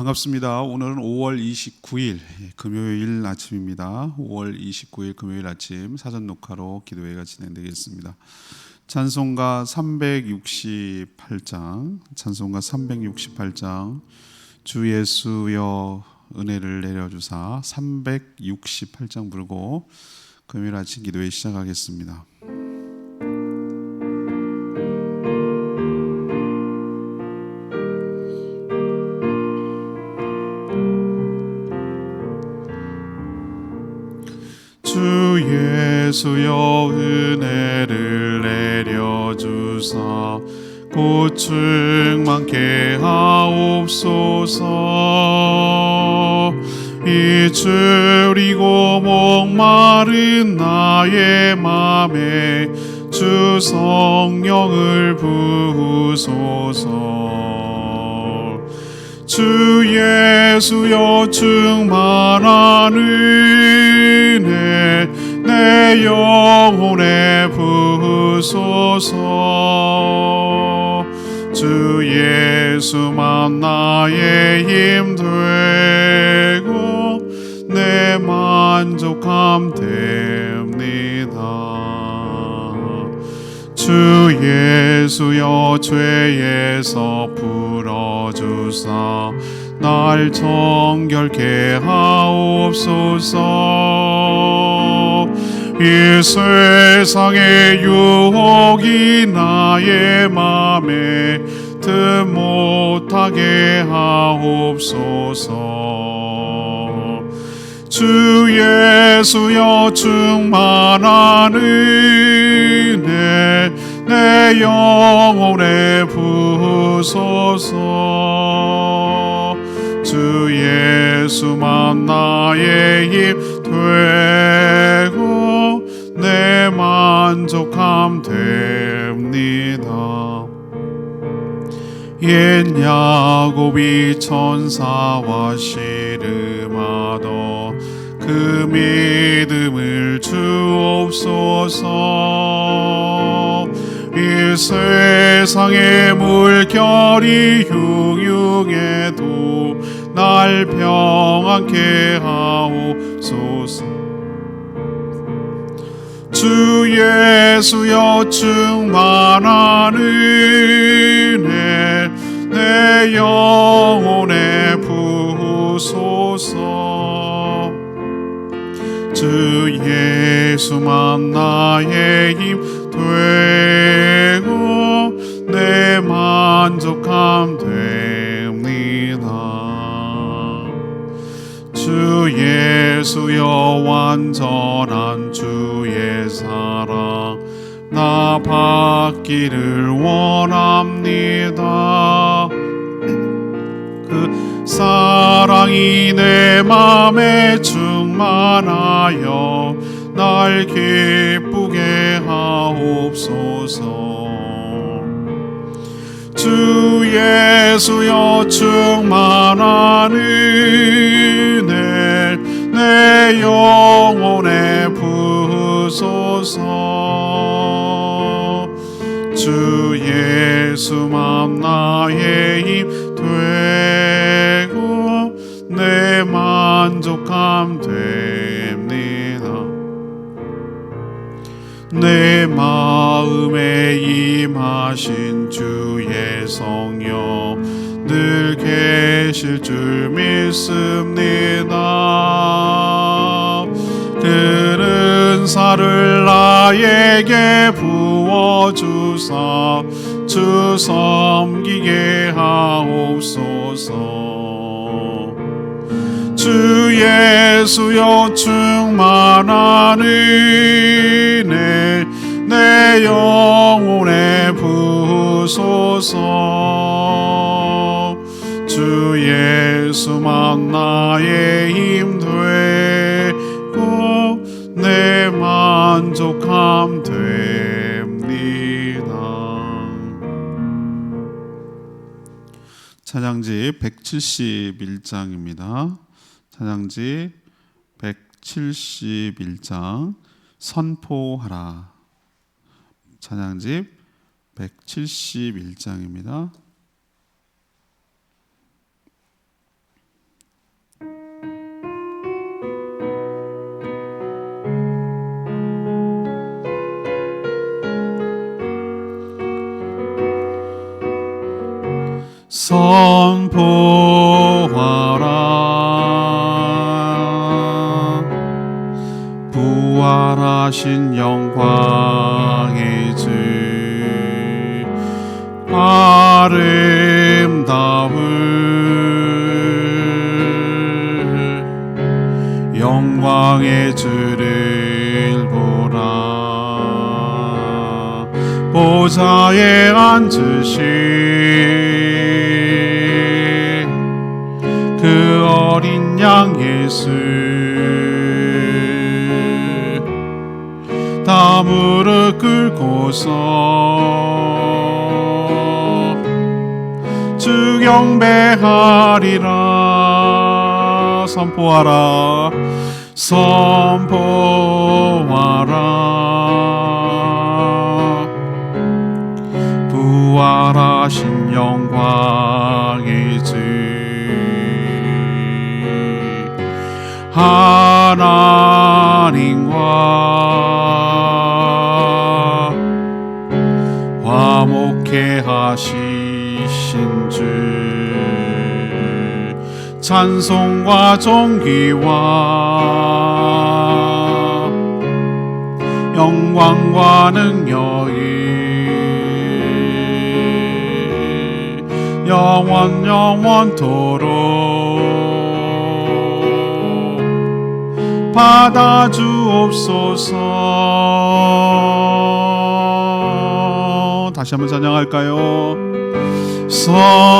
반갑습니다. 오늘은 5월 29일 금요일 아침입니다. 5월 29일 금요일 아침 사전 녹화로 기도회가 진행되겠습니다. 찬송가 368장, 찬송가 368장, 주 예수여 은혜를 내려주사 368장 부르고 금요일 아침 기도회 시작하겠습니다. 주 예수여 은혜를 내려주사 고충 많게 하옵소서. 이 줄이고 목마른 나의 맘에 주 성령을 부으소서. 주 예수여 충만한 은혜 내 영혼에 부으소서. 주 예수만 나의 힘 되고 내 만족함 됩니다. 주 예수여 죄에서 풀어주사 날 정결케 하옵소서. 이 세상의 유혹이 나의 맘에 틈 못하게 하옵소서. 주 예수여 충만한 은혜 내 영혼에 부으소서. 주 예수만 나의 힘 되고 내 만족함 됩니다. 옛 야곱이 천사와 씨름하던 그 믿음을 주옵소서. 이 세상의 물결이 흉흉해도 날 평안케 하옵소서. 주 예수여 충만한 은혜 내 영혼에 부으소서. 주 예수만 나의 힘 되고 내 만족함 됩니다. 주 예수여 완전한 주의 사랑 나 받기를 원합니다. 그 사랑이 내 맘에 충만하여 날 기쁘게 하옵소서. 주 예수여 충만한 은혜 내 영혼에 부으소서. 주 예수만 나의 힘 되고 내 만족함 됩니다. 내 마음에 임하신 주의 성령 늘 계실 줄 믿습니다. 그 은사를 나에게 부어주사 주 섬기게 하옵소서. 주 예수여 충만한 은혜 내 영혼에 부으소서. 주 예수만 나의 힘 되고 내 만족함 됩니다. 찬양지 171장입니다. 찬양지 171장 선포하라. 찬양집 171장입니다. 선포하라. 부활하신 영광의 주 아름다운 영광의 주를 보라. 보좌에 앉으신 그 어린 양 예수 다 무릎 꿇고서 주 경배하리라. 선포하라. 선포하라. 부활하신 영광의 주 하나님과 화목해 하시신 주 찬송과 존귀와 영광과 능력이 영원토록 받아주옵소서. 다시 한번 찬양할까요? 선포하라.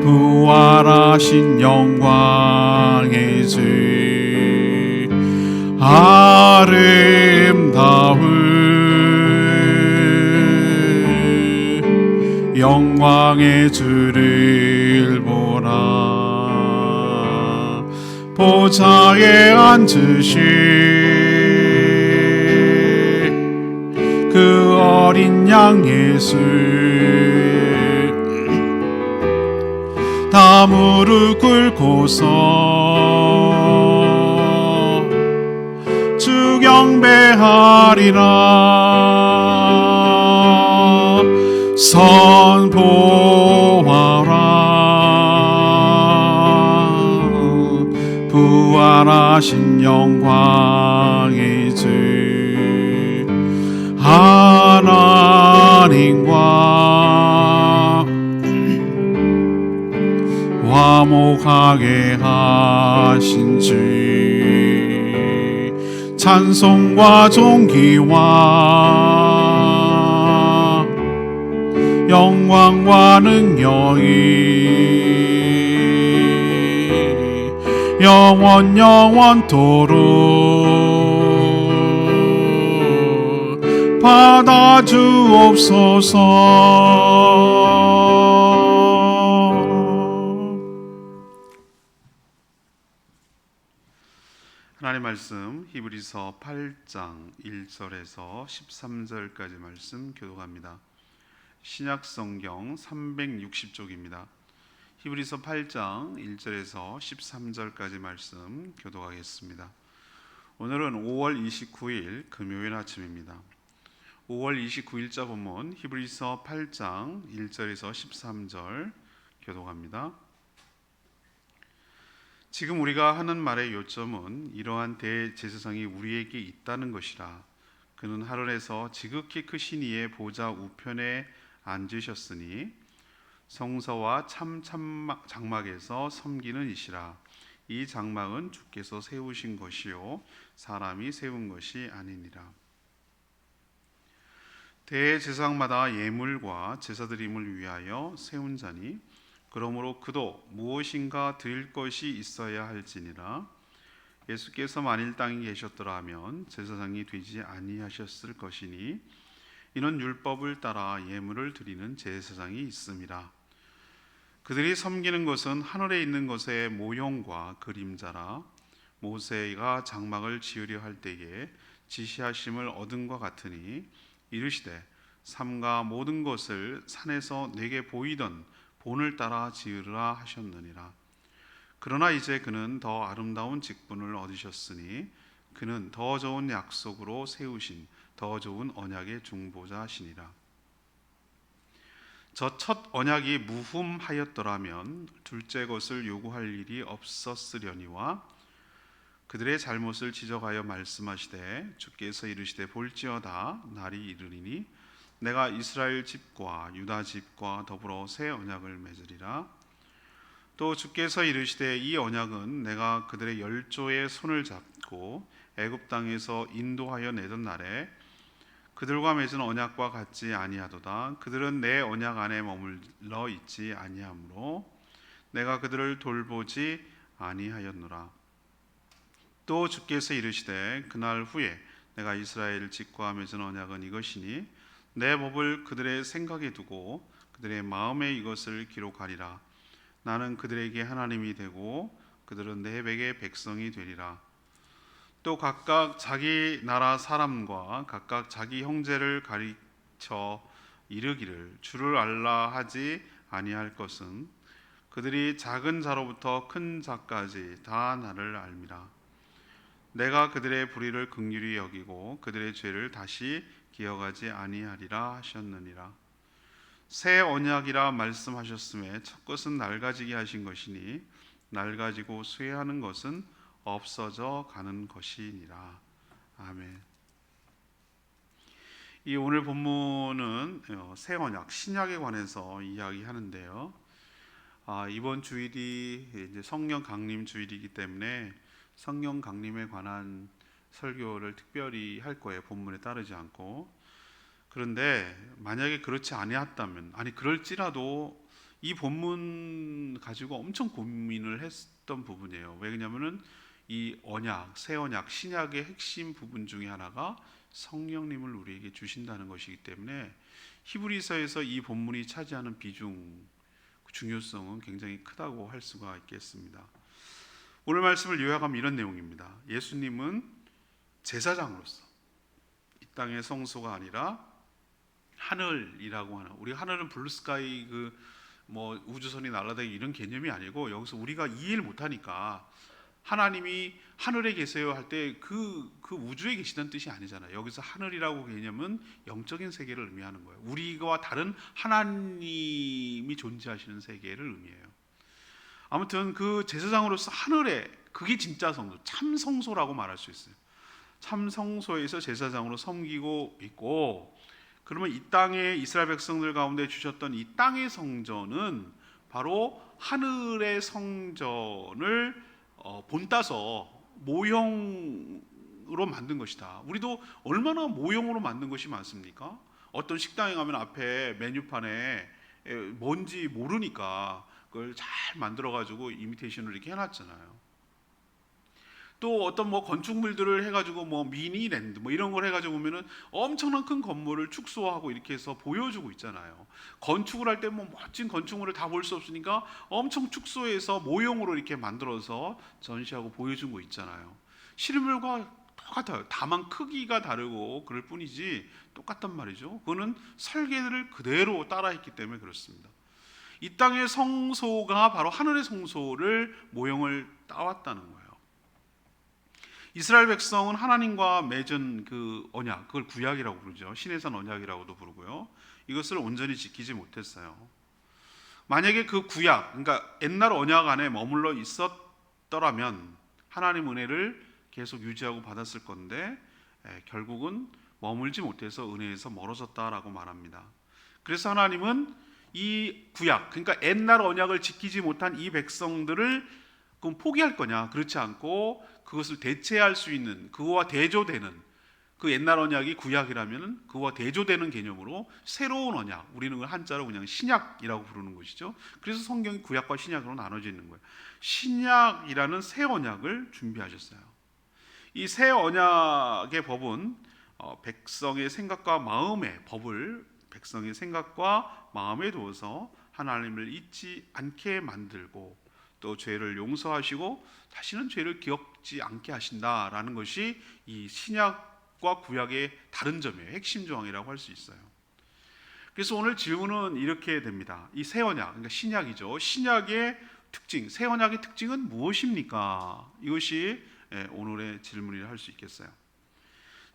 부활하신 영광의 주 아름다운 영광의 주를 보라. 보좌에 앉으신 그 어린 양 예수 다 무릎 꿇고서 주 경배하리라. 선포하라. 부활하신 영광의 주 하나님과 화목하게 하신 주 찬송과 존귀와 영광과 능력이 영원토록 받아주옵소서. 하나님 말씀 히브리서 8장 1절에서 13절까지 말씀 교독합니다. 신약성경 360쪽입니다. 히브리서 8장 1절에서 13절까지 말씀 교독하겠습니다. 오늘은 5월 29일 금요일 아침입니다. 5월 29일자 본문 히브리서 8장 1절에서 13절 교독합니다. 지금 우리가 하는 말의 요점은 이러한 대제사장이 우리에게 있다는 것이라. 그는 하늘에서 지극히 크신 이의 보좌 우편에 앉으셨으니 성서와 참 장막에서 섬기는 이시라. 이 장막은 주께서 세우신 것이요 사람이 세운 것이 아니니라. 대제사장마다 예물과 제사드림을 위하여 세운 자니 그러므로 그도 무엇인가 드릴 것이 있어야 할지니라. 예수께서 만일 땅에 계셨더라 하면 제사장이 되지 아니하셨을 것이니 이는 율법을 따라 예물을 드리는 제사장이 있음이라. 그들이 섬기는 것은 하늘에 있는 것의 모형과 그림자라. 모세가 장막을 지으려 할 때에 지시하심을 얻은과 같으니 이르시되 삼가 모든 것을 산에서 내게 보이던 본을 따라 지으라 하셨느니라. 그러나 이제 그는 더 아름다운 직분을 얻으셨으니 그는 더 좋은 약속으로 세우신 더 좋은 언약의 중보자시니라. 저 첫 언약이 무흠하였더라면 둘째 것을 요구할 일이 없었으려니와 그들의 잘못을 지적하여 말씀하시되 주께서 이르시되 볼지어다 날이 이르리니 내가 이스라엘 집과 유다 집과 더불어 새 언약을 맺으리라. 또 주께서 이르시되 이 언약은 내가 그들의 열조의 손을 잡고 애굽 땅에서 인도하여 내던 날에 그들과 맺은 언약과 같지 아니하도다. 그들은 내 언약 안에 머물러 있지 아니하므로 내가 그들을 돌보지 아니하였노라. 또 주께서 이르시되 그날 후에 내가 이스라엘 집과 맺은 언약은 이것이니 내 법을 그들의 생각에 두고 그들의 마음에 이것을 기록하리라. 나는 그들에게 하나님이 되고 그들은 내 백성이 되리라. 또 각각 자기 나라 사람과 각각 자기 형제를 가르쳐 이르기를 주를 알라 하지 아니할 것은 그들이 작은 자로부터 큰 자까지 다 나를 알미라. 내가 그들의 불의를 긍휼히 여기고 그들의 죄를 다시 기억하지 아니하리라 하셨느니라. 새 언약이라 말씀하셨음에 첫 것은 낡아지게 하신 것이니 낡아지고 쇠하는 것은 없어져 가는 것이니라. 아멘. 이 오늘 본문은 새 언약, 신약에 관해서 이야기하는데요. 이번 주일이 이제 성령 강림 주일이기 때문에 성령 강림에 관한 설교를 특별히 할 거예요. 본문에 따르지 않고. 그런데 만약에 그렇지 아니었다면, 그럴지라도 이 본문 가지고 엄청 고민을 했던 부분이에요. 왜냐하면은 이 언약, 새 언약, 신약의 핵심 부분 중에 하나가 성령님을 우리에게 주신다는 것이기 때문에 히브리서에서 이 본문이 차지하는 비중, 중요성은 굉장히 크다고 할 수가 있겠습니다. 오늘 말씀을 요약하면 이런 내용입니다. 예수님은 제사장으로서 이 땅의 성소가 아니라 하늘이라고 하는, 우리 하늘은 블루스카이 우주선이 날아다니는 이런 개념이 아니고, 여기서 우리가 이해를 못하니까 하나님이 하늘에 계세요 할 때 그 우주에 계시다는 뜻이 아니잖아요. 여기서 하늘이라고 개념은 영적인 세계를 의미하는 거예요. 우리와 다른 하나님이 존재하시는 세계를 의미해요. 아무튼 그 제사장으로서 하늘에, 그게 진짜 성소, 참 성소라고 말할 수 있어요. 참 성소에서 제사장으로 섬기고 있고, 그러면 이 땅에 이스라엘 백성들 가운데 주셨던 이 땅의 성전은 바로 하늘의 성전을 본따서 모형으로 만든 것이다. 우리도 얼마나 모형으로 만든 것이 많습니까? 어떤 식당에 가면 앞에 메뉴판에 뭔지 모르니까 그걸 잘 만들어 가지고 이미테이션을 이렇게 해놨잖아요. 또 어떤 건축물들을 해가지고 미니랜드 이런 걸 해가지고 보면은 엄청난 큰 건물을 축소하고 이렇게 해서 보여주고 있잖아요. 건축을 할 때 멋진 건축물을 다 볼 수 없으니까 엄청 축소해서 모형으로 이렇게 만들어서 전시하고 보여준 거 있잖아요. 실물과 똑같아요. 다만 크기가 다르고 그럴 뿐이지 똑같단 말이죠. 그거는 설계를 그대로 따라했기 때문에 그렇습니다. 이 땅의 성소가 바로 하늘의 성소를 모형을 따왔다는 거예요. 이스라엘 백성은 하나님과 맺은 그 언약, 그걸 구약이라고 부르죠. 신의 산 언약이라고도 부르고요. 이것을 온전히 지키지 못했어요. 만약에 그 구약, 그러니까 옛날 언약 안에 머물러 있었더라면 하나님 은혜를 계속 유지하고 받았을 건데 결국은 머물지 못해서 은혜에서 멀어졌다라고 말합니다. 그래서 하나님은 이 구약, 그러니까 옛날 언약을 지키지 못한 이 백성들을 그럼 포기할 거냐? 그렇지 않고 그것을 대체할 수 있는, 그와 대조되는, 그 옛날 언약이 구약이라면 그와 대조되는 개념으로 새로운 언약, 우리는 한자로 그냥 신약이라고 부르는 것이죠. 그래서 성경이 구약과 신약으로 나눠져 있는 거예요. 신약이라는 새 언약을 준비하셨어요. 이 새 언약의 법은 백성의 생각과 마음의 법을 백성의 생각과 마음에 두어서 하나님을 잊지 않게 만들고 또 죄를 용서하시고 다시는 죄를 기억지 않게 하신다라는 것이 이 신약과 구약의 다른 점이에요. 핵심 조항이라고 할 수 있어요. 그래서 오늘 질문은 이렇게 됩니다. 이 새 언약, 그러니까 신약이죠. 신약의 특징, 새 언약의 특징은 무엇입니까? 이것이 오늘의 질문이라 할 수 있겠어요.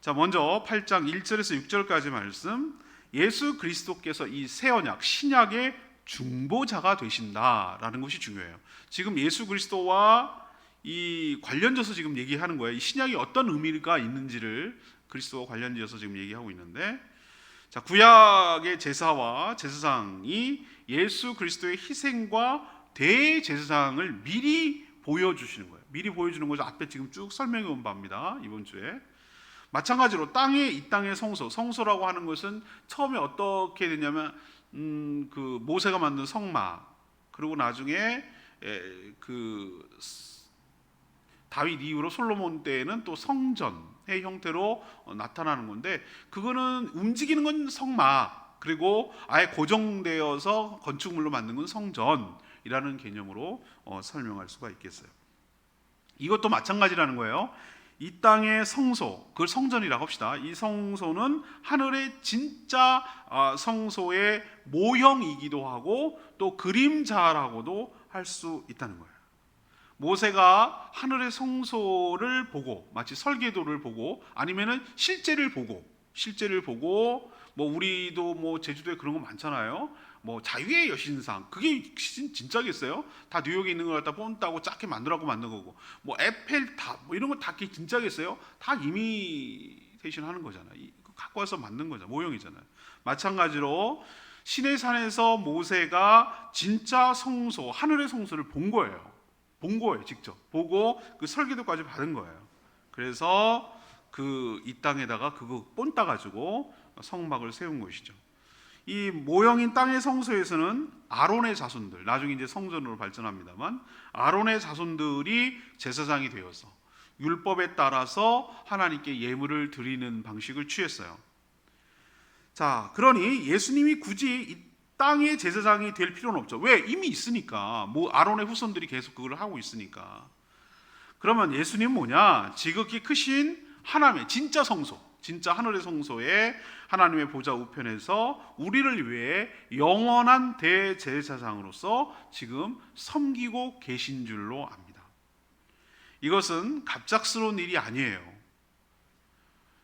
자, 먼저 8장 1절에서 6절까지 말씀, 예수 그리스도께서 이 새 언약, 신약의 중보자가 되신다라는 것이 중요해요. 지금 예수 그리스도와 이 관련져서 지금 얘기하는 거예요. 이 신약이 어떤 의미가 있는지를 그리스도와 관련지어서 지금 얘기하고 있는데, 자, 구약의 제사와 제사장이 예수 그리스도의 희생과 대제사장을 미리 보여주시는 거예요. 미리 보여주는 거죠. 앞에 지금 쭉 설명해 온 바입니다. 이번 주에. 마찬가지로 이 땅의 성소라고 하는 것은 처음에 어떻게 되냐면 그 모세가 만든 성막, 그리고 나중에 그 다윗 이후로 솔로몬 때에는 또 성전의 형태로 나타나는 건데, 그거는 움직이는 건 성막, 그리고 아예 고정되어서 건축물로 만든 건 성전이라는 개념으로 설명할 수가 있겠어요. 이것도 마찬가지라는 거예요. 이 땅의 성소, 그걸 성전이라고 합시다. 이 성소는 하늘의 진짜 성소의 모형이기도 하고 또 그림자라고도 할 수 있다는 거예요. 모세가 하늘의 성소를 보고, 마치 설계도를 보고 아니면은 실제를 보고 뭐 우리도 뭐 제주도에 그런 거 많잖아요. 뭐 자유의 여신상, 그게 진짜겠어요? 다 뉴욕에 있는 걸 갖다 본다고 작게 만들라고 만든 거고, 뭐 에펠탑 뭐 이런 거 다 진짜겠어요? 다 이미테이션 하는 거잖아요. 갖고 와서 만든 거잖아요. 모형이잖아요. 마찬가지로 시내산에서 모세가 진짜 성소, 하늘의 성소를 본 거예요. 직접 보고 그 설계도까지 받은 거예요. 그래서 이 땅에다가 그거 본따 가지고 성막을 세운 것이죠. 이 모형인 땅의 성소에서는 아론의 자손들, 나중에 이제 성전으로 발전합니다만, 아론의 자손들이 제사장이 되어서 율법에 따라서 하나님께 예물을 드리는 방식을 취했어요. 자, 그러니 예수님이 굳이 이 땅의 제사장이 될 필요는 없죠. 왜? 이미 있으니까. 뭐 아론의 후손들이 계속 그걸 하고 있으니까. 그러면 예수님은 뭐냐? 지극히 크신 하나님의 진짜 성소, 진짜 하늘의 성소에 하나님의 보좌 우편에서 우리를 위해 영원한 대제사장으로서 지금 섬기고 계신 줄로 압니다. 이것은 갑작스러운 일이 아니에요.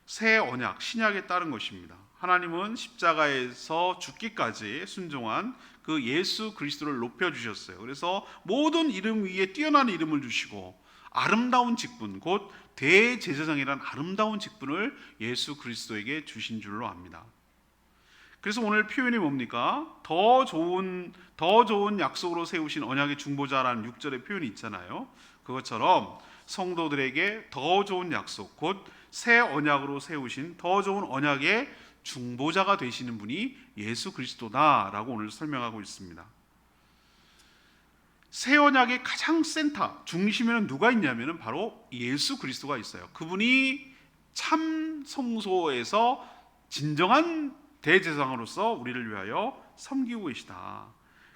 새 언약, 신약에 따른 것입니다. 하나님은 십자가에서 죽기까지 순종한 그 예수 그리스도를 높여주셨어요. 그래서 모든 이름 위에 뛰어난 이름을 주시고 아름다운 직분, 곧 대제사장이란 아름다운 직분을 예수 그리스도에게 주신 줄로 압니다. 그래서 오늘 표현이 뭡니까? 더 좋은 약속으로 세우신 언약의 중보자라는 6절의 표현이 있잖아요. 그것처럼 성도들에게 더 좋은 약속, 곧 새 언약으로 세우신 더 좋은 언약의 중보자가 되시는 분이 예수 그리스도다라고 오늘 설명하고 있습니다. 새 언약의 가장 센터, 중심에는 누가 있냐면 바로 예수 그리스도가 있어요. 그분이 참 성소에서 진정한 대제사장으로서 우리를 위하여 섬기고 계시다.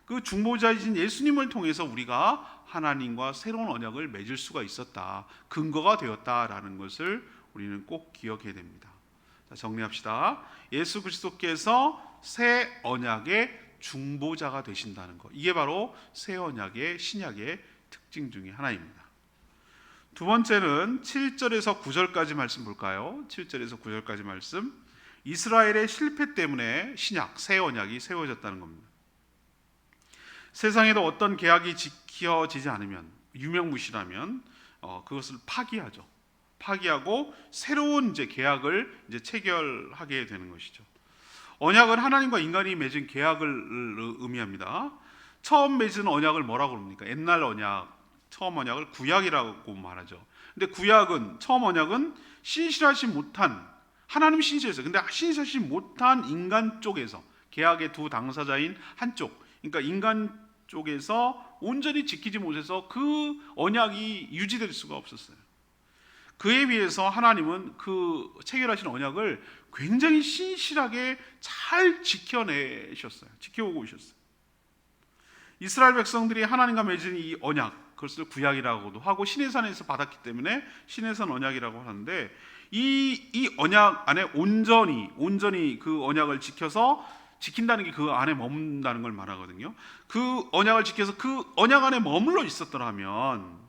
그 중보자이신 예수님을 통해서 우리가 하나님과 새로운 언약을 맺을 수가 있었다, 근거가 되었다라는 것을 우리는 꼭 기억해야 됩니다. 자, 정리합시다. 예수 그리스도께서 새 언약의 중보자가 되신다는 것, 이게 바로 새 언약의 신약의 특징 중에 하나입니다. 두 번째는 7절에서 9절까지 말씀 볼까요? 7절에서 9절까지 말씀, 이스라엘의 실패 때문에 신약, 새 언약이 세워졌다는 겁니다. 세상에도 어떤 계약이 지켜지지 않으면, 유명무실하면 그것을 파기하고 새로운 계약을 체결하게 되는 것이죠. 언약은 하나님과 인간이 맺은 계약을 의미합니다. 처음 맺은 언약을 뭐라고 그럽니까? 옛날 언약, 처음 언약을 구약이라고 말하죠. 근데 처음 언약은 신실하지 못한, 하나님 신실했어요. 근데 신실하지 못한 인간 쪽에서, 계약의 두 당사자인 한쪽, 그러니까 인간 쪽에서 온전히 지키지 못해서 그 언약이 유지될 수가 없었어요. 그에 비해서 하나님은 그 체결하신 언약을 굉장히 신실하게 잘 지켜오고 오셨어요. 이스라엘 백성들이 하나님과 맺은 이 언약, 그것을 구약이라고도 하고 시내산에서 받았기 때문에 시내산 언약이라고 하는데, 이 언약 안에 온전히 그 언약을 지킨다는 게 그 안에 머문다는 걸 말하거든요. 그 언약을 지켜서 그 언약 안에 머물러 있었더라면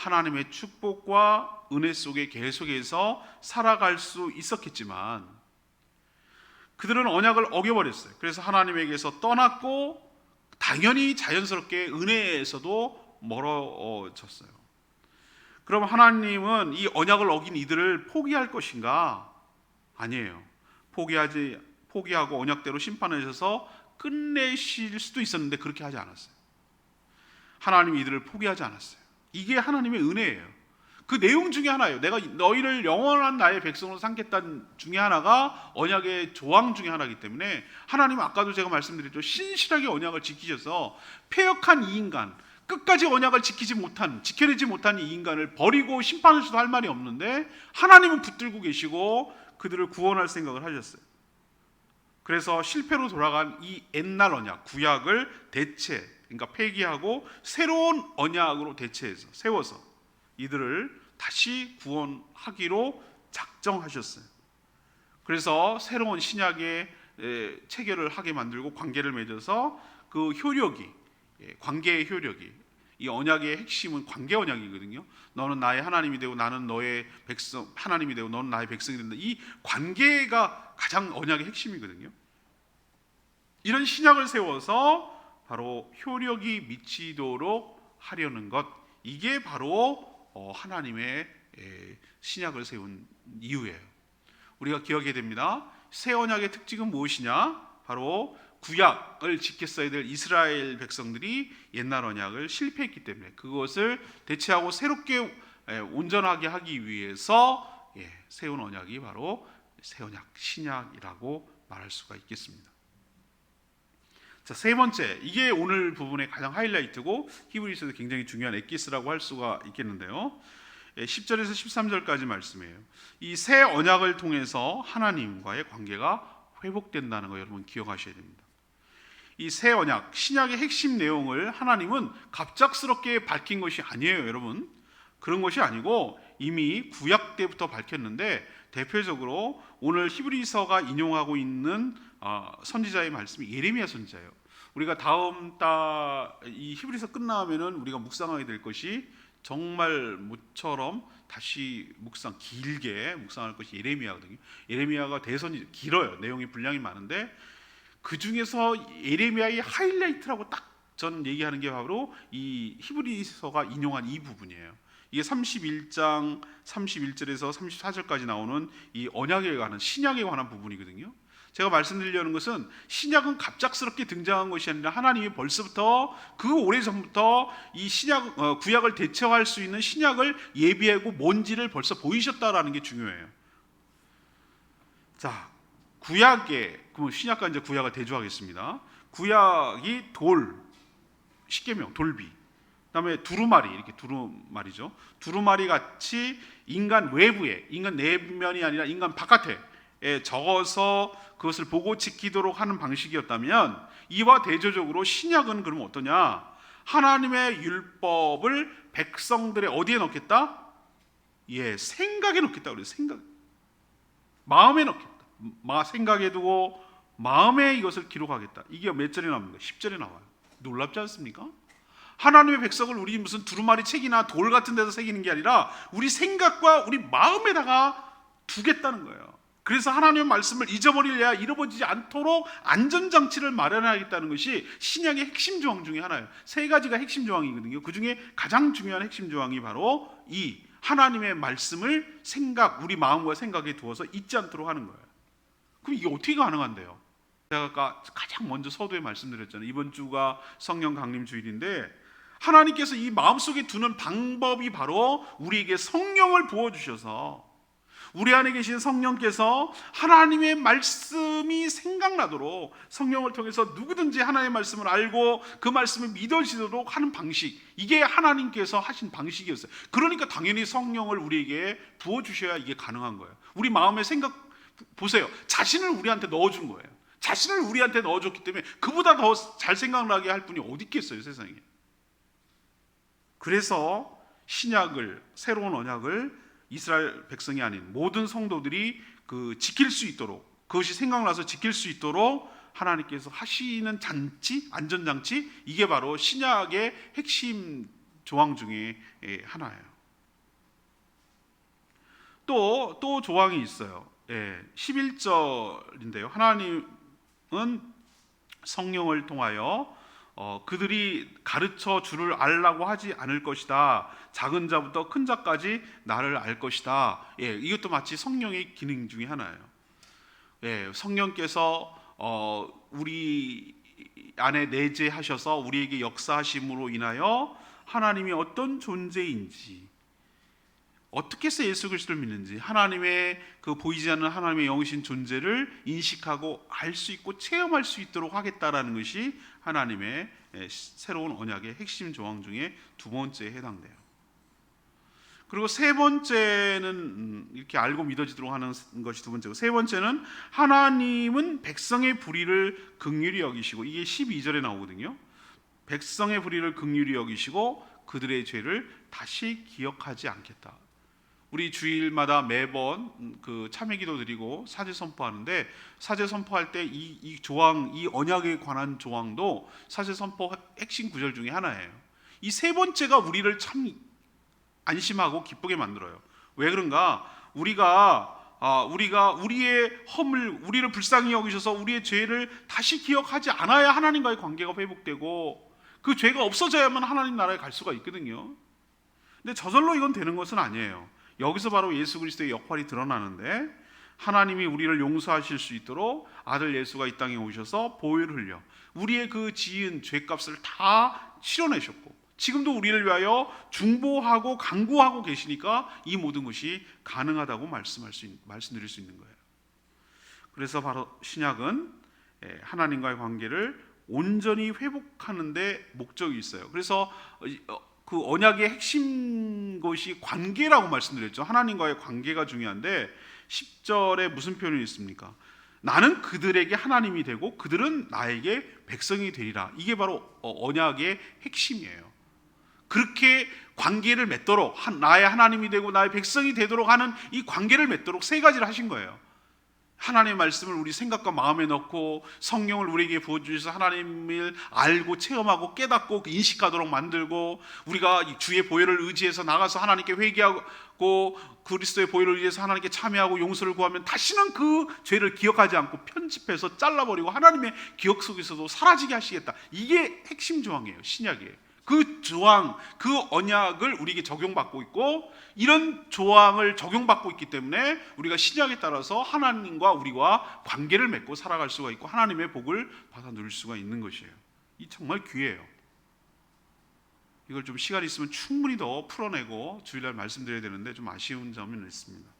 하나님의 축복과 은혜 속에 계속해서 살아갈 수 있었겠지만 그들은 언약을 어겨버렸어요. 그래서 하나님에게서 떠났고 당연히 자연스럽게 은혜에서도 멀어졌어요. 그럼 하나님은 이 언약을 어긴 이들을 포기할 것인가? 아니에요. 포기하고 언약대로 심판하셔서 끝내실 수도 있었는데 그렇게 하지 않았어요. 하나님이 이들을 포기하지 않았어요. 이게 하나님의 은혜예요. 그 내용 중에 하나예요. 내가 너희를 영원한 나의 백성으로 삼겠다는 중에 하나가 언약의 조항 중에 하나이기 때문에 하나님은 아까도 제가 말씀드렸죠. 신실하게 언약을 지키셔서 패역한 이 인간, 끝까지 언약을 지켜내지 못한 이 인간을 버리고 심판하셔도 할 말이 없는데 하나님은 붙들고 계시고 그들을 구원할 생각을 하셨어요. 그래서 실패로 돌아간 이 옛날 언약, 구약을 그러니까 폐기하고 새로운 언약으로 대체해서 세워서 이들을 다시 구원하기로 작정하셨어요. 그래서 새로운 신약의 체계를 하게 만들고 관계를 맺어서 그 효력이, 관계의 효력이, 이 언약의 핵심은 관계 언약이거든요. 너는 나의 하나님이 되고 나는 너의 백성, 하나님이 되고 너는 나의 백성이 된다. 이 관계가 가장 언약의 핵심이거든요. 이런 신약을 세워서 바로 효력이 미치도록 하려는 것, 이게 바로 하나님의 신약을 세운 이유예요. 우리가 기억해야 됩니다. 새 언약의 특징은 무엇이냐? 바로 구약을 지켰어야 될 이스라엘 백성들이 옛날 언약을 실패했기 때문에 그것을 대체하고 새롭게 온전하게 하기 위해서 세운 언약이 바로 새 언약, 신약이라고 말할 수가 있겠습니다. 자, 세 번째, 이게 오늘 부분의 가장 하이라이트고 히브리서에서 굉장히 중요한 엑기스라고 할 수가 있겠는데요. 10절에서 13절까지 말씀이에요. 이 새 언약을 통해서 하나님과의 관계가 회복된다는 거 여러분 기억하셔야 됩니다. 이 새 언약, 신약의 핵심 내용을 하나님은 갑작스럽게 밝힌 것이 아니에요, 여러분. 그런 것이 아니고 이미 구약 때부터 밝혔는데 대표적으로 오늘 히브리서가 인용하고 있는 선지자의 말씀이 예레미야 선지자예요. 우리가 다음 달 이 히브리서 끝나면은 우리가 묵상하게 될 것이 정말 모처럼 다시 길게 묵상할 것이 예레미야거든요. 예레미야가 대선이 길어요. 내용이 분량이 많은데 그 중에서 예레미야의 하이라이트라고 딱 전 얘기하는 게 바로 이 히브리서가 인용한 이 부분이에요. 이게 31장 31절에서 34절까지 나오는 이 언약에 관한, 신약에 관한 부분이거든요. 제가 말씀드리려는 것은 신약은 갑작스럽게 등장한 것이 아니라 하나님이 벌써부터 그 오래전부터 이 구약을 대체할 수 있는 신약을 예비하고 뭔지를 벌써 보이셨다라는 게 중요해요. 자, 그럼 신약과 이제 구약을 대조하겠습니다. 구약이 십계명, 돌비, 그다음에 두루마리, 이렇게 두루마리죠. 두루마리 같이 인간 외부에, 인간 내면이 아니라 인간 바깥에 적어서 그것을 보고 지키도록 하는 방식이었다면 이와 대조적으로 신약은 그러면 어떠냐? 하나님의 율법을 백성들의 어디에 넣겠다? 생각에 넣겠다. 그래요. 마음에 넣겠다. 생각에 두고 마음에 이것을 기록하겠다. 이게 몇 절에 나옵니까? 10절에 나와요. 놀랍지 않습니까? 하나님의 백성을 우리 무슨 두루마리 책이나 돌 같은 데서 새기는 게 아니라 우리 생각과 우리 마음에다가 두겠다는 거예요. 그래서 하나님의 말씀을 잃어버리지 않도록 안전장치를 마련하겠다는 것이 신약의 핵심 조항 중에 하나예요. 세 가지가 핵심 조항이거든요. 그 중에 가장 중요한 핵심 조항이 바로 이 하나님의 말씀을 우리 마음과 생각에 두어서 잊지 않도록 하는 거예요. 그럼 이게 어떻게 가능한데요? 제가 아까 가장 먼저 서두에 말씀드렸잖아요. 이번 주가 성령 강림 주일인데 하나님께서 이 마음속에 두는 방법이 바로 우리에게 성령을 부어주셔서 우리 안에 계신 성령께서 하나님의 말씀이 생각나도록 성령을 통해서 누구든지 하나님의 말씀을 알고 그 말씀을 믿어지도록 하는 방식, 이게 하나님께서 하신 방식이었어요. 그러니까 당연히 성령을 우리에게 부어주셔야 이게 가능한 거예요. 우리 마음의 생각 보세요. 자신을 우리한테 넣어준 거예요. 자신을 우리한테 넣어줬기 때문에 그보다 더 잘 생각나게 할 분이 어디 있겠어요, 세상에. 그래서 새로운 언약을 이스라엘 백성이 아닌 모든 성도들이 지킬 수 있도록, 그것이 생각나서 지킬 수 있도록 하나님께서 하시는 안전장치, 이게 바로 신약의 핵심 조항 중에 하나예요. 또 조항이 있어요. 11절인데요. 하나님은 성령을 통하여 그들이 가르쳐 주를 알라고 하지 않을 것이다. 작은 자부터 큰 자까지 나를 알 것이다. 이것도 마치 성령의 기능 중에 하나예요. 성령께서 우리 안에 내재하셔서 우리에게 역사하심으로 인하여 하나님이 어떤 존재인지, 어떻게 해서 예수 그리스도를 믿는지, 하나님의 그 보이지 않는 하나님의 영이신 존재를 인식하고 알 수 있고 체험할 수 있도록 하겠다라는 것이 하나님의 새로운 언약의 핵심 조항 중에 두 번째에 해당돼요. 그리고 세 번째는 이렇게 알고 믿어지도록 하는 것이 두 번째고, 세 번째는 하나님은 백성의 불의를 긍휼히 여기시고, 이게 12절에 나오거든요. 백성의 불의를 긍휼히 여기시고 그들의 죄를 다시 기억하지 않겠다. 우리 주일마다 매번 그 참회기도 드리고 사제 선포하는데, 사제 선포할 때 이 조항, 이 언약에 관한 조항도 사제 선포 핵심 구절 중에 하나예요. 이 세 번째가 우리를 참 안심하고 기쁘게 만들어요. 왜 그런가? 우리가 우리의 허물, 우리를 불쌍히 여기셔서 우리의 죄를 다시 기억하지 않아야 하나님과의 관계가 회복되고, 그 죄가 없어져야만 하나님 나라에 갈 수가 있거든요. 근데 저절로 이건 되는 것은 아니에요. 여기서 바로 예수 그리스도의 역할이 드러나는데, 하나님이 우리를 용서하실 수 있도록 아들 예수가 이 땅에 오셔서 보혈을 흘려 우리의 그 지은 죄값을 다 치러내셨고, 지금도 우리를 위하여 중보하고 간구하고 계시니까 이 모든 것이 가능하다고 말씀드릴 수 있는 거예요. 그래서 바로 신약은 하나님과의 관계를 온전히 회복하는 데 목적이 있어요. 그래서 그 언약의 핵심 것이 관계라고 말씀드렸죠. 하나님과의 관계가 중요한데, 10절에 무슨 표현이 있습니까? 나는 그들에게 하나님이 되고 그들은 나에게 백성이 되리라. 이게 바로 언약의 핵심이에요. 그렇게 관계를 맺도록, 나의 하나님이 되고 나의 백성이 되도록 하는 이 관계를 맺도록 세 가지를 하신 거예요. 하나님의 말씀을 우리 생각과 마음에 넣고 성령을 우리에게 부어주셔서 하나님을 알고 체험하고 깨닫고 인식하도록 만들고, 우리가 주의 보혈을 의지해서 나가서 하나님께 회개하고 그리스도의 보혈을 의지해서 하나님께 참여하고 용서를 구하면 다시는 그 죄를 기억하지 않고 편집해서 잘라버리고 하나님의 기억 속에서도 사라지게 하시겠다. 이게 핵심 조항이에요. 신약이에요. 그 조항, 그 언약을 우리에게 적용받고 있고, 이런 조항을 적용받고 있기 때문에 우리가 신약에 따라서 하나님과 우리와 관계를 맺고 살아갈 수가 있고 하나님의 복을 받아 누릴 수가 있는 것이에요. 이 정말 귀해요. 이걸 좀 시간 있으면 충분히 더 풀어내고 주일날 말씀드려야 되는데 좀 아쉬운 점은 있습니다.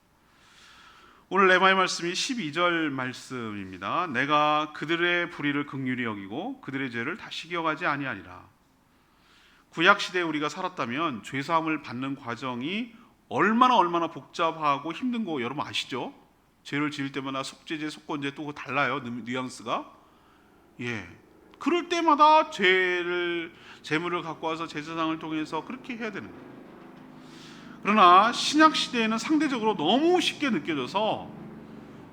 오늘 레마의 말씀이 12절 말씀입니다. 내가 그들의 불의를 긍휼히 여기고 그들의 죄를 다시 기억하지 아니하리라. 구약시대에 우리가 살았다면 죄사함을 받는 과정이 얼마나 복잡하고 힘든 거 여러분 아시죠? 죄를 지을 때마다 속죄제, 속건제 또 달라요. 뉘앙스가. 그럴 때마다 제물을 갖고 와서 제사장을 통해서 그렇게 해야 되는 거예요. 그러나 신약시대에는 상대적으로 너무 쉽게 느껴져서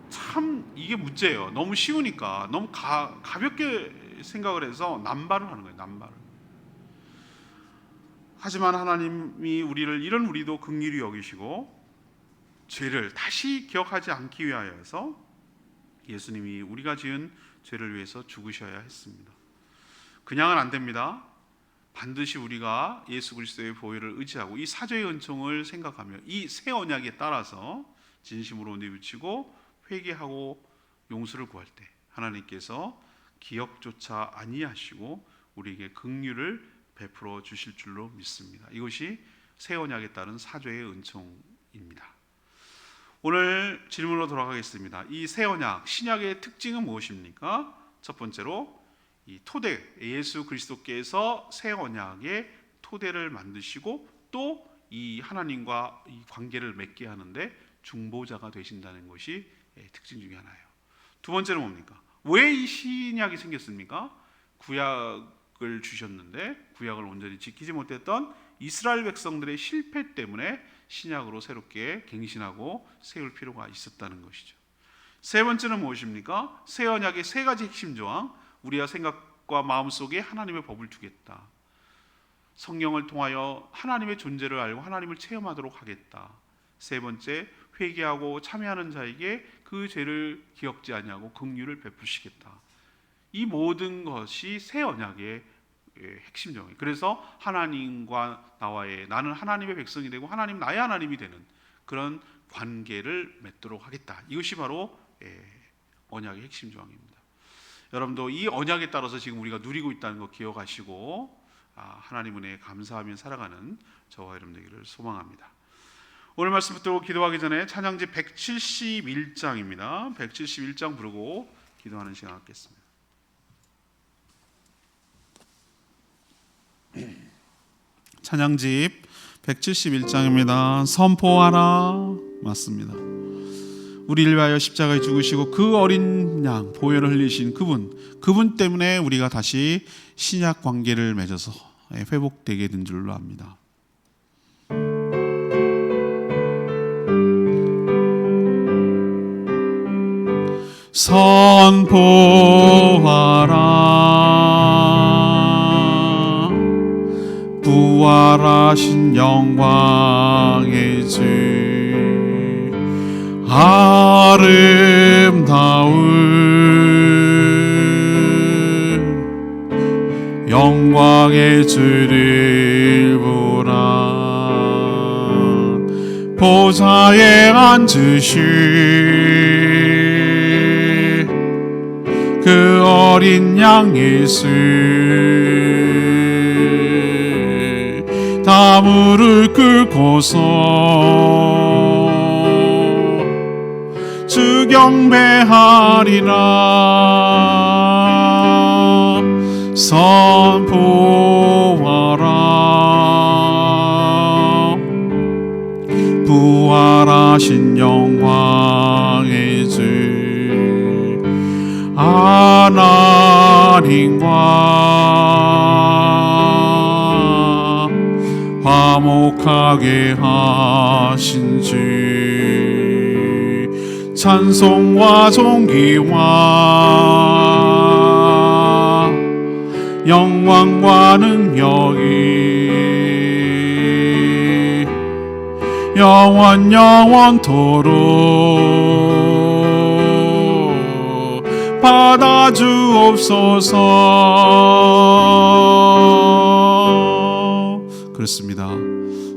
참 이게 문제예요. 너무 쉬우니까 너무 가볍게 생각을 해서 남발을 하는 거예요. 남발을. 하지만 하나님이 이런 우리도 긍휼히 여기시고 죄를 다시 기억하지 않기 위하여서 예수님이 우리가 지은 죄를 위해서 죽으셔야 했습니다. 그냥은 안 됩니다. 반드시 우리가 예수 그리스도의 보혈을 의지하고 이 사죄의 은총을 생각하며 이 새 언약에 따라서 진심으로 뉘우치고 회개하고 용서를 구할 때 하나님께서 기억조차 아니하시고 우리에게 긍휼을 베풀어 주실 줄로 믿습니다. 이것이 새 언약에 따른 사죄의 은총입니다. 오늘 질문으로 돌아가겠습니다. 이 새 언약, 신약의 특징은 무엇입니까? 첫 번째로 이 토대, 예수 그리스도께서 새 언약의 토대를 만드시고 또 이 하나님과 이 관계를 맺게 하는데 중보자가 되신다는 것이 특징 중에 하나예요. 두 번째는 뭡니까? 왜 이 신약이 생겼습니까? 구약을 주셨는데 구약을 온전히 지키지 못했던 이스라엘 백성들의 실패 때문에 신약으로 새롭게 갱신하고 세울 필요가 있었다는 것이죠. 세 번째는 무엇입니까? 새 언약의 세 가지 핵심 조항. 우리가 생각과 마음속에 하나님의 법을 두겠다. 성령을 통하여 하나님의 존재를 알고 하나님을 체험하도록 하겠다. 세 번째, 회개하고 참여하는 자에게 그 죄를 기억지 아니하고 긍휼을 베푸시겠다. 이 모든 것이 새 언약의 핵심 정의. 그래서 하나님과 나와의, 나는 하나님의 백성이 되고 하나님 나의 하나님이 되는 그런 관계를 맺도록 하겠다. 이것이 바로 언약의 핵심 조항입니다. 여러분도 이 언약에 따라서 지금 우리가 누리고 있다는 거 기억하시고 하나님 은혜에 감사하며 살아가는 저와 여러분 되기를 소망합니다. 오늘 말씀 붙들고 기도하기 전에 찬양지 171장입니다. 171장 부르고 기도하는 시간 갖겠습니다. 찬양집 171장입니다. 선포하라. 맞습니다. 우리를 위하여 십자가에 죽으시고 그 어린 양 보혈을 흘리신 그분 때문에 우리가 다시 신약 관계를 맺어서 회복되게 된 줄로 압니다. 선포하라. 부활하신 영광의 주 아름다운 영광의 주를 보라. 보좌에 앉으신 그 어린 양 예수 다 무릎 꿇고서 주 경배하리라. 선포하라. 부활하신 영광의 주 하나님과 화목하게 하신 주 찬송과 존귀와 영광과 능력이 영원토록 받아주옵소서. 그렇습니다.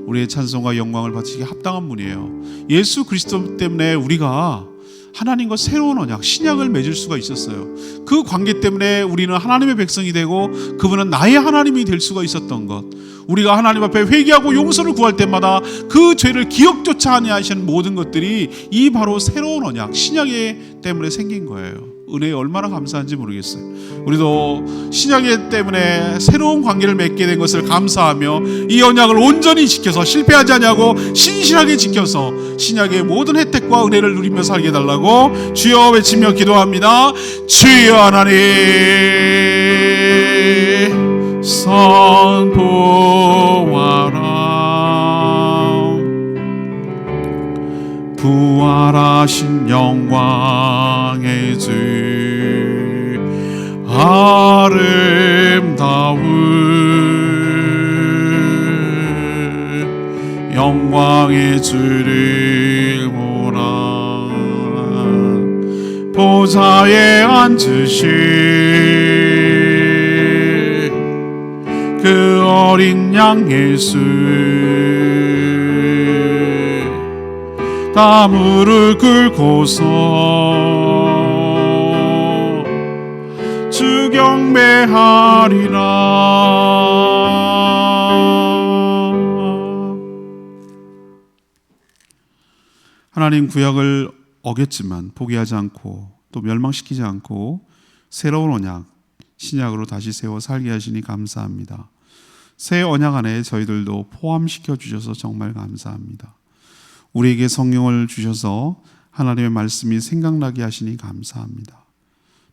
우리의 찬송과 영광을 바치기 합당한 분이에요. 예수 그리스도 때문에 우리가 하나님과 새로운 언약, 신약을 맺을 수가 있었어요. 그 관계 때문에 우리는 하나님의 백성이 되고 그분은 나의 하나님이 될 수가 있었던 것. 우리가 하나님 앞에 회개하고 용서를 구할 때마다 그 죄를 기억조차 아니하시는 모든 것들이 이 바로 새로운 언약, 신약의 때문에 생긴 거예요. 은혜에 얼마나 감사한지 모르겠어요. 우리도 신약의 때문에 새로운 관계를 맺게 된 것을 감사하며 이 언약을 온전히 지켜서 실패하지 않냐고 신실하게 지켜서 신약의 모든 혜택과 은혜를 누리며 살게 해달라고 주여 외치며 기도합니다. 주여 하나님 선포하라. 부활하신 영광의 주 아름다운 영광의 주를 보라. 보좌에 앉으신 그 어린 양 예수 다 무릎 꿇고서 주 경배하리라. 하나님 구약을 어겼지만 포기하지 않고 또 멸망시키지 않고 새로운 언약 신약으로 다시 세워 살게 하시니 감사합니다. 새 언약 안에 저희들도 포함시켜 주셔서 정말 감사합니다. 우리에게 성령을 주셔서 하나님의 말씀이 생각나게 하시니 감사합니다.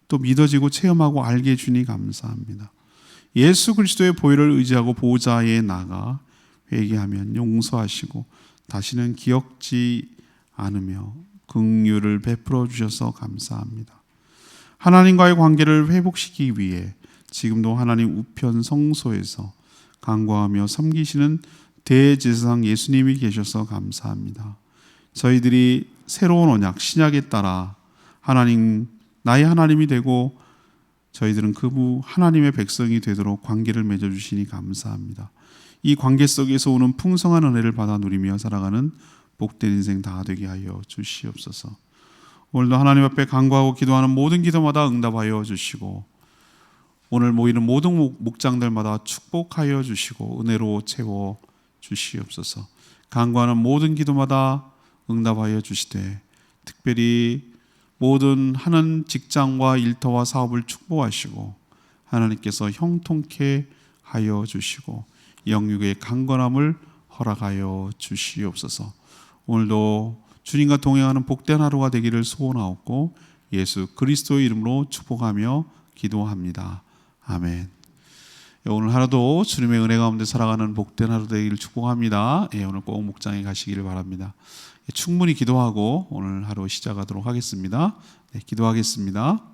또 믿어지고 체험하고 알게 해주니 감사합니다. 예수 그리스도의 보혈을 의지하고 보좌에 나가 회개하면 용서하시고 다시는 기억지 않으며 긍휼을 베풀어 주셔서 감사합니다. 하나님과의 관계를 회복시키기 위해 지금도 하나님 우편 성소에서 간구하며 섬기시는 대제사장 예수님이 계셔서 감사합니다. 저희들이 새로운 언약 신약에 따라 하나님 나의 하나님이 되고 저희들은 그 하나님의 백성이 되도록 관계를 맺어주시니 감사합니다. 이 관계 속에서 오는 풍성한 은혜를 받아 누리며 살아가는 복된 인생 다 되게 하여 주시옵소서. 오늘도 하나님 앞에 간구하고 기도하는 모든 기도마다 응답하여 주시고 오늘 모이는 모든 목장들마다 축복하여 주시고 은혜로 채워 주시옵소서. 간구하는 모든 기도마다 응답하여 주시되 특별히 모든 하는 직장과 일터와 사업을 축복하시고 하나님께서 형통케 하여 주시고 영육의 강건함을 허락하여 주시옵소서. 오늘도 주님과 동행하는 복된 하루가 되기를 소원하옵고 예수 그리스도의 이름으로 축복하며 기도합니다. 아멘. 오늘 하루도 주님의 은혜 가운데 살아가는 복된 하루 되기를 축복합니다. 오늘 꼭 목장에 가시기를 바랍니다. 충분히 기도하고 오늘 하루 시작하도록 하겠습니다. 기도하겠습니다.